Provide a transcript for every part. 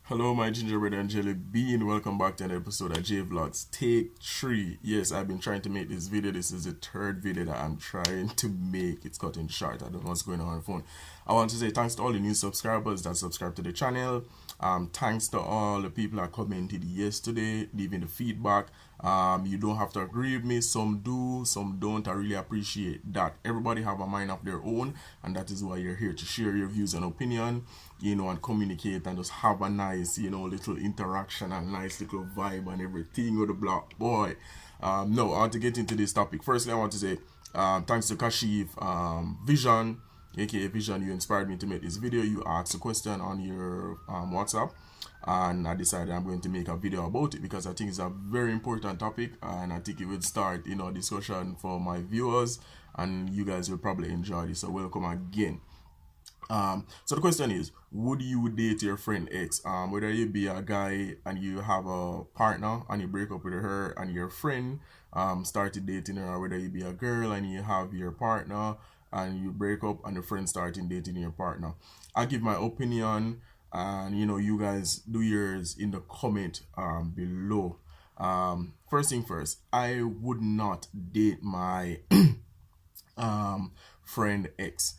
Hello, my gingerbread and jelly bean. Welcome back to an episode of JVLOGS Take 3. Yes, I've been trying to make this video. This is the third video that I'm trying to make. It's cutting short. I don't know what's going on my phone. I want to say thanks to all the new subscribers that subscribe to the channel. Thanks to all the people that commented yesterday, leaving the feedback. You don't have to agree with me. Some do, some don't. I really appreciate that. Everybody have a mind of their own, and that is why you're here to share your views and opinion, and communicate and just have a nice, little interaction and nice little vibe and everything with the black boy. No, I want to get into this topic. Firstly, I want to say thanks to Kashif Vision, aka Vision. You inspired me to make this video. You asked a question on your WhatsApp, and I decided I'm going to make a video about it because I think it's a very important topic, and I think it would start a discussion for my viewers, and you guys will probably enjoy this. So welcome again. So the question is, would you date your friend X? Whether you be a guy and you have a partner and you break up with her and your friend started dating her, or whether you be a girl and you have your partner and you break up and the friend started dating your partner. I'll give my opinion, and you guys do yours in the comment below. First thing first, I would not date my friend X.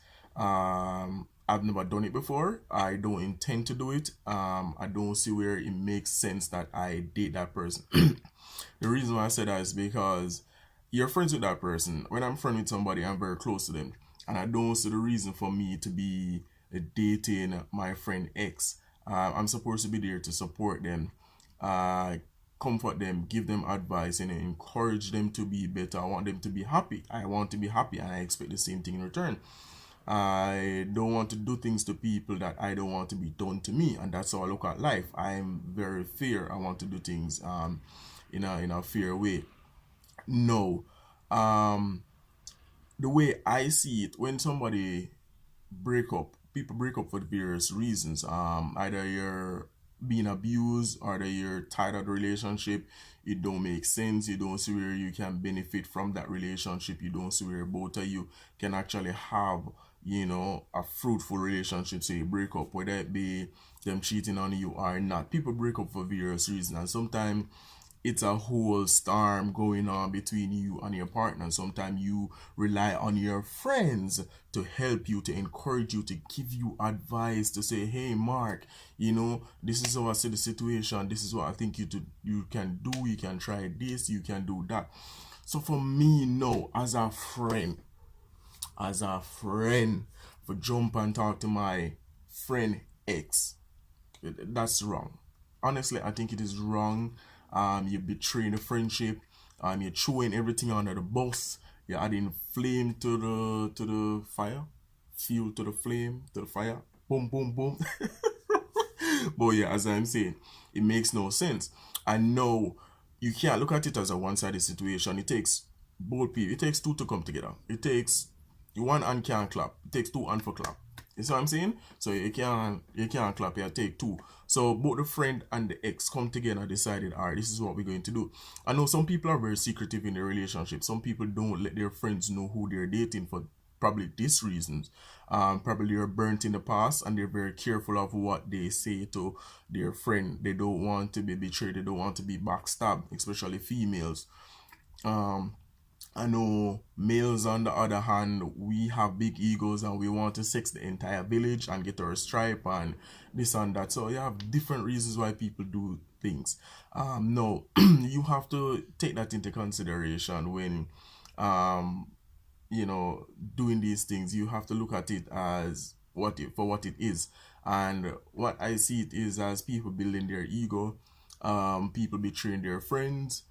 I've never done it before. I don't intend to do it. I don't see where it makes sense that I date that person. The reason why I said that is because you're friends with that person. When I'm friends with somebody, I'm very close to them, and I don't see the reason for me to be dating my friend X. I'm supposed to be there to support them, comfort them, give them advice, and encourage them to be better. I want them to be happy. I want to be happy, and I expect the same thing in return. I don't want to do things to people that I don't want to be done to me, and that's how I look at life. I'm very fair. I want to do things in a fair way. No, the way I see it, when somebody people break up for various reasons. Either you're being abused, or that you're tired of the relationship. It don't make sense. You don't see where you can benefit from that relationship. You don't see where both of you can actually have a fruitful relationship. So you break up, whether it be them cheating on you or not. People break up for various reasons, and sometimes it's a whole storm going on between you and your partner. Sometimes you rely on your friends to help you, to encourage you, to give you advice, to say, hey Mark, this is how I see the situation, this is what I think you can do, you can try this, you can do that. So for me, no, as a friend, for jump and talk to my friend X, that's wrong. Honestly, I think it is wrong. You're betraying the friendship. You're throwing everything under the bus. You're adding flame to the fire, fuel to the flame, to the fire. Boom, boom, boom. But yeah, as I'm saying, it makes no sense. I know you can't look at it as a one-sided situation. It takes both people. It takes two to come together. It takes one hand can't clap. It takes two hands for clap. You see what I'm saying? So you can't clap, you take two. So both the friend and the ex come together and decided, alright, this is what we're going to do. I know some people are very secretive in their relationship. Some people don't let their friends know who they're dating for probably these reasons. Probably they're burnt in the past, and they're very careful of what they say to their friend. They don't want to be betrayed, they don't want to be backstabbed, especially females. I know males, on the other hand, we have big egos and we want to sex the entire village and get our stripe and this and that. So you have different reasons why people do things. No, you have to take that into consideration when doing these things. You have to look at it as for what it is. And what I see it is as people building their ego, people betraying their friends,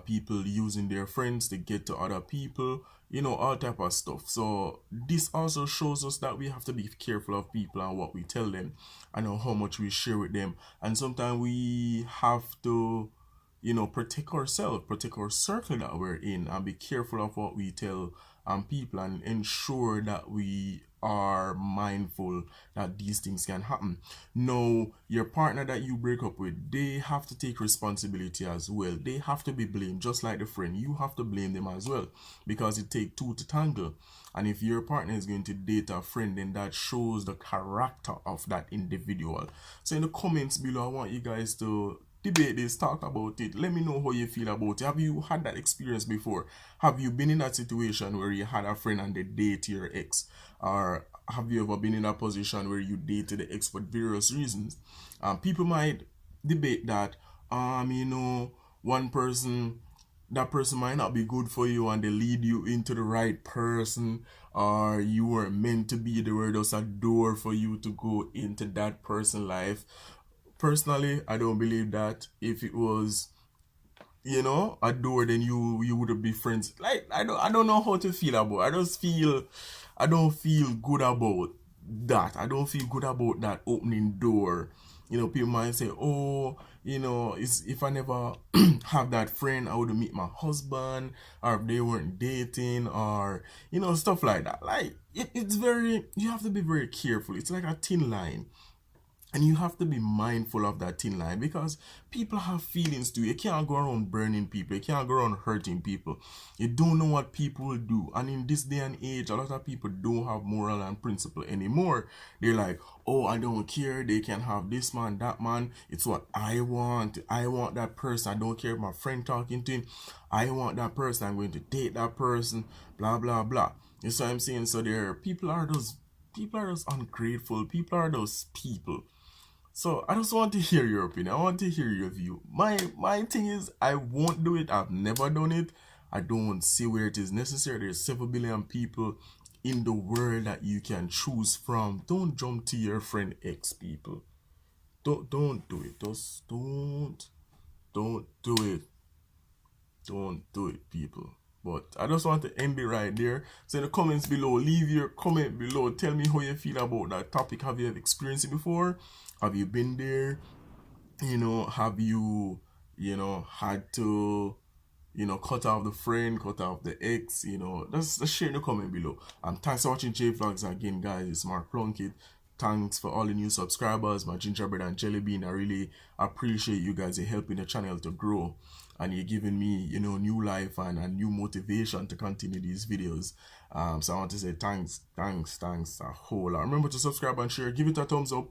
people using their friends to get to other people, all type of stuff. So this also shows us that we have to be careful of people and what we tell them, and how much we share with them. And sometimes we have to protect ourselves, protect our circle that we're in, and be careful of what we tell people and ensure that we are mindful that these things can happen. Now, your partner that you break up with, they have to take responsibility as well. They have to be blamed, just like the friend. You have to blame them as well, because it takes two to tangle. And if your partner is going to date a friend, then that shows the character of that individual. So in the comments below, I want you guys to debate this, talk about it. Let me know how you feel about it. Have you had that experience before? Have you been in that situation where you had a friend and they date your ex? Or have you ever been in a position where you dated the ex for various reasons? People might debate that, one person, that person might not be good for you and they lead you into the right person, or you weren't meant to be, there were just a door for you to go into that person's life. Personally, I don't believe that. If it was, a door, then you would be friends. Like, I don't know how to feel about it. I don't feel good about that. I don't feel good about that opening door. People might say, oh, if I never have that friend, I would meet my husband, or if they weren't dating, or stuff like that. Like, it's very, you have to be very careful. It's like a thin line. And you have to be mindful of that thin line, because people have feelings too. You can't go around burning people. You can't go around hurting people. You don't know what people will do. And in this day and age, a lot of people don't have moral and principle anymore. They're like, oh, I don't care. They can have this man, that man. It's what I want. I want that person. I don't care if my friend talking to him. I want that person. I'm going to date that person. Blah, blah, blah. You see what I'm saying? So people are just ungrateful. People are those people. So I just want to hear your opinion. I want to hear your view. My thing is, I won't do it. I've never done it. I don't see where it is necessary. There's 7 billion people in the world that you can choose from. Don't jump to your friend ex, people. Don't do it. Just don't do it. Don't do it, people. But I just want to end it right there. So in the comments below, leave your comment below. Tell me how you feel about that topic. Have you ever experienced it before? Have you been there? Have you, had to, cut off the friend, cut off the ex? Just share in the comment below. Thanks for watching JVLOGS again, guys. It's Mark Plunkett. Thanks for all the new subscribers, my gingerbread and jelly bean. I really appreciate you guys. You're helping the channel to grow, and you're giving me, new life and a new motivation to continue these videos. So I want to say thanks a whole lot. Remember to subscribe and share. Give it a thumbs up,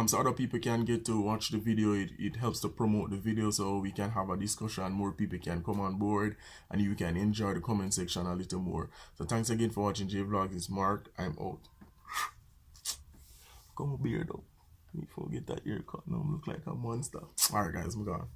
so other people can get to watch the video. It helps to promote the video, so we can have a discussion. More people can come on board, and you can enjoy the comment section a little more. So thanks again for watching JVLOGS. It's Mark. I'm out. Come beard up. Me forget that haircut now. Look like a monster. Alright guys, I'm gone.